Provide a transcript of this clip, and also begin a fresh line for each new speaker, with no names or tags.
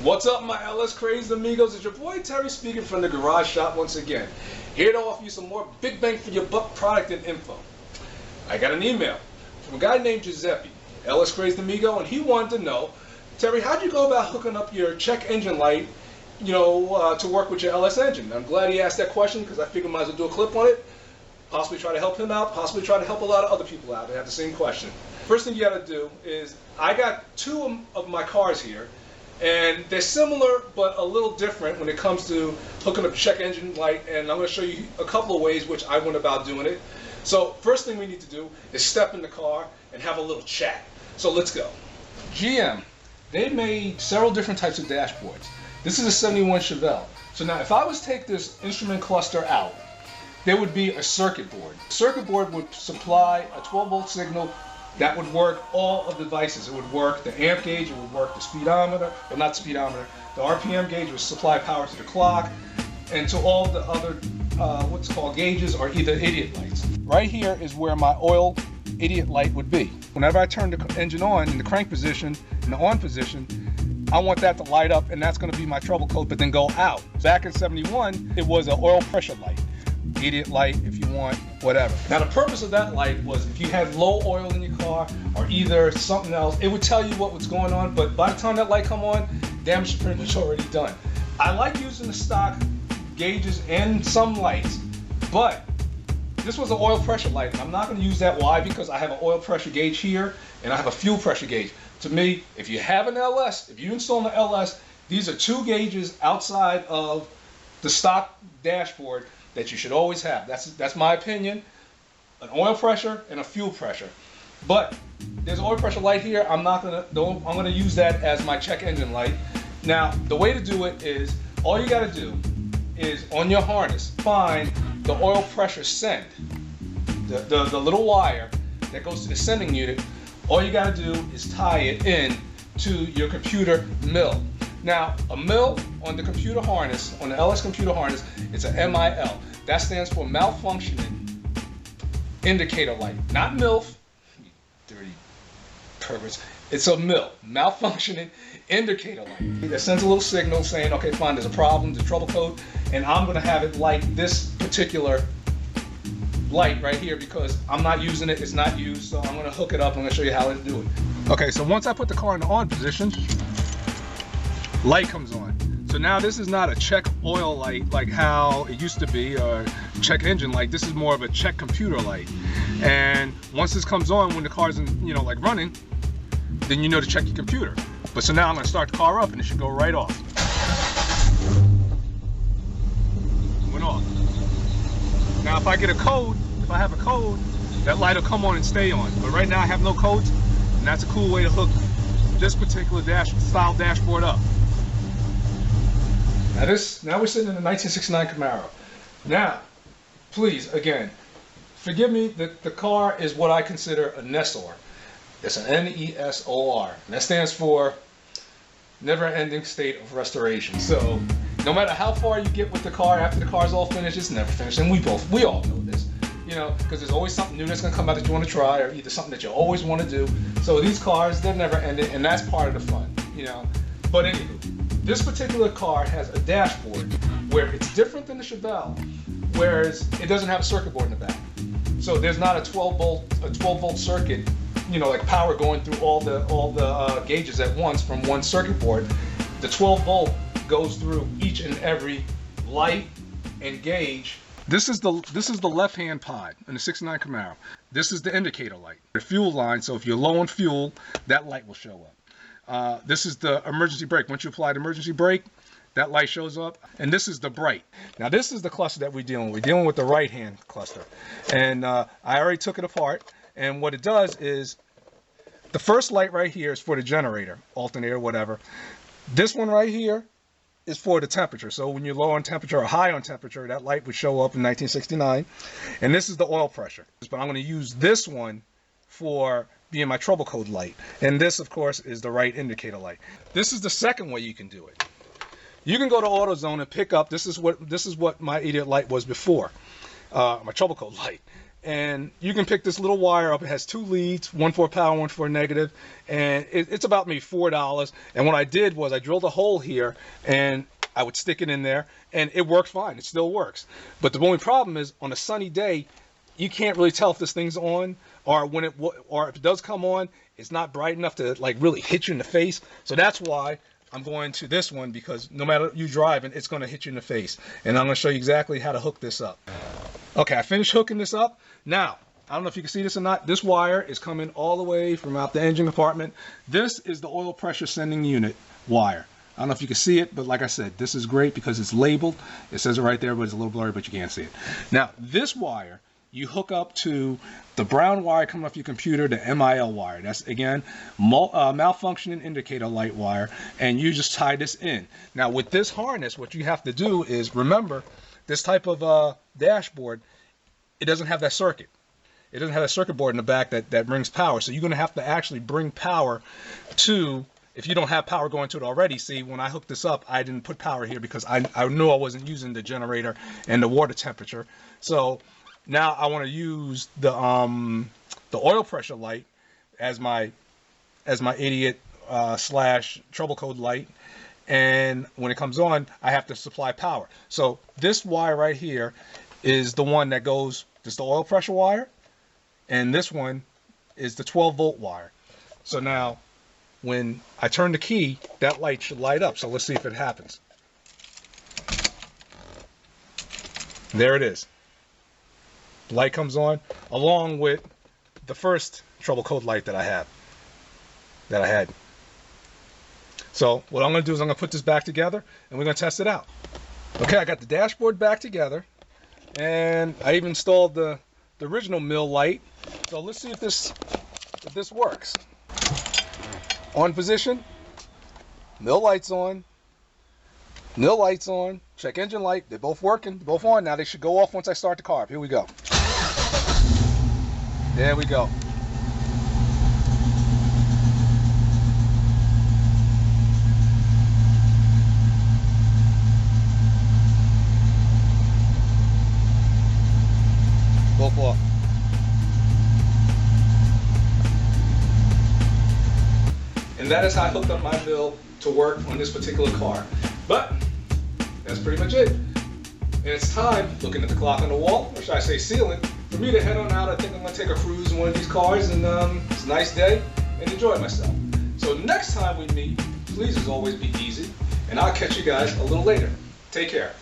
What's up, my LS crazed amigos? It's your boy Terry speaking from the garage shop once again. Here to offer you some more big bang for your buck product and info. I got an email from a guy named Giuseppe, LS crazed amigo, and he wanted to know, Terry, how'd you go about hooking up your check engine light, to work with your LS engine? I'm glad he asked that question because I figured I might as well do a clip on it. Possibly try to help him out, possibly try to help a lot of other people out that have the same question. First thing you got to do is, I got two of my cars here, and they're similar but a little different when it comes to hooking up check engine light, and I'm going to show you a couple of ways which I went about doing it. So first thing we need to do is step in the car and have a little chat. So let's go. GM, they made several different types of dashboards. This is a 71 Chevelle. So now if I was to take this instrument cluster out, there would be a circuit board. The circuit board would supply a 12-volt signal that would work all of the devices. It would work the amp gauge, it would work the speedometer, well, not speedometer, the RPM gauge would supply power to the clock, and to all the other what's called gauges or either idiot lights. Right here is where my oil idiot light would be. Whenever I turn the engine on in the crank position, in the on position, I want that to light up, and that's going to be my trouble code, but then go out. Back in 71, it was an oil pressure light. Idiot light, if you want, whatever. Now the purpose of that light was if you had low oil in your car or either something else, it would tell you what was going on, but by the time that light come on, damage is pretty much already done. I like using the stock gauges and some lights, but this was an oil pressure light, and I'm not going to use that. Why? Because I have an oil pressure gauge here and I have a fuel pressure gauge. To me, if you have an LS, if you install an LS, these are two gauges outside of the stock dashboard that you should always have. That's my opinion. An oil pressure and a fuel pressure. But there's an oil pressure light here. I'm gonna use that as my check engine light. Now the way to do it is, all you gotta do is on your harness find the oil pressure send, the little wire that goes to the sending unit. All you gotta do is tie it in to your computer mill. Now, a MIL on the computer harness, on the LS computer harness, it's a MIL. That stands for malfunctioning indicator light. Not MILF, you dirty perverts. It's a MIL, malfunctioning indicator light. That sends a little signal saying, okay, fine, there's a problem, there's trouble code, and I'm gonna have it light this particular light right here because I'm not using it, it's not used, so I'm gonna hook it up, I'm gonna show you how to do it. Okay, so once I put the car in the on position, light comes on. So now this is not a check oil light like how it used to be, or check engine light. This is more of a check computer light. And once this comes on, when the car's in, like running, then you know to check your computer. But so now I'm gonna start the car up and it should go right off. Went off. Now if I get a code, if I have a code, that light will come on and stay on. But right now I have no codes, and that's a cool way to hook this particular style dashboard up. Now we're sitting in a 1969 Camaro. Now, please, again, forgive me, the car is what I consider a NESOR. It's an N-E-S-O-R. And that stands for never-ending state of restoration. So, no matter how far you get with the car after the car's all finished, it's never finished. And we all know this, because there's always something new that's going to come out that you want to try, or either something that you always want to do. So these cars, they're never ending, and that's part of the fun, But anywho, this particular car has a dashboard where it's different than the Chevelle, whereas it doesn't have a circuit board in the back. So there's not a 12 volt circuit, like power going through all the gauges at once from one circuit board. The 12 volt goes through each and every light and gauge. This is the left-hand pod in the 69 Camaro. This is the indicator light, the fuel line. So if you're low on fuel, that light will show up. This is the emergency brake. Once you apply the emergency brake, that light shows up. And this is the bright. Now this is the cluster that we're dealing with. We're dealing with the right-hand cluster. And I already took it apart. And what it does is, the first light right here is for the generator, alternator, whatever. This one right here is for the temperature. So when you're low on temperature or high on temperature, that light would show up in 1969. And this is the oil pressure. But I'm going to use this one for being my trouble code light. And this, of course, is the right indicator light. This is the second way you can do it. You can go to AutoZone and pick up, this is what my idiot light was before, my trouble code light. and you can pick this little wire up. It has 2 leads, one for power, one for negative, and it's about maybe $4. And what I did was I drilled a hole here, and I would stick it in there, and it works fine. It still works. But the only problem is on a sunny day, you can't really tell if this thing's on, or if it does come on, it's not bright enough to like really hit you in the face. So that's why I'm going to this one, because no matter you driving, it's going to hit you in the face. And I'm going to show you exactly how to hook this up. Okay, I finished hooking this up. Now, I don't know if you can see this or not. This wire is coming all the way from out the engine compartment. This is the oil pressure sending unit wire. I don't know if you can see it, but like I said, this is great because it's labeled. It says it right there, but it's a little blurry, but you can't see it. Now, this wire, you hook up to the brown wire coming off your computer, the MIL wire. That's, again, malfunctioning indicator light wire, and you just tie this in. Now, with this harness, what you have to do is, remember, this type of dashboard, it doesn't have that circuit. It doesn't have a circuit board in the back that brings power. So you're going to have to actually bring power to, if you don't have power going to it already. See, when I hooked this up, I didn't put power here because I knew I wasn't using the generator and the water temperature. So now I want to use the oil pressure light as my idiot slash trouble code light. And when it comes on, I have to supply power. So this wire right here is the one that goes, this is the oil pressure wire, and this one is the 12-volt wire. So now, when I turn the key, that light should light up. So let's see if it happens. There it is. The light comes on, along with the first trouble code light that I had. So what I'm going to do is I'm going to put this back together, and we're going to test it out. Okay, I got the dashboard back together, and I even installed the original mill light. So let's see if this works. On position, mill lights on, mill lights on, check engine light. They're both working, they're both on. Now they should go off once I start the car. Here we go. There we go. Both off. And that is how I hooked up my mill to work on this particular car. But that's pretty much it. And it's time, looking at the clock on the wall, or should I say ceiling, for me to head on out. I think I'm going to take a cruise in one of these cars, and it's a nice day, and enjoy myself. So next time we meet, please as always be easy, and I'll catch you guys a little later. Take care.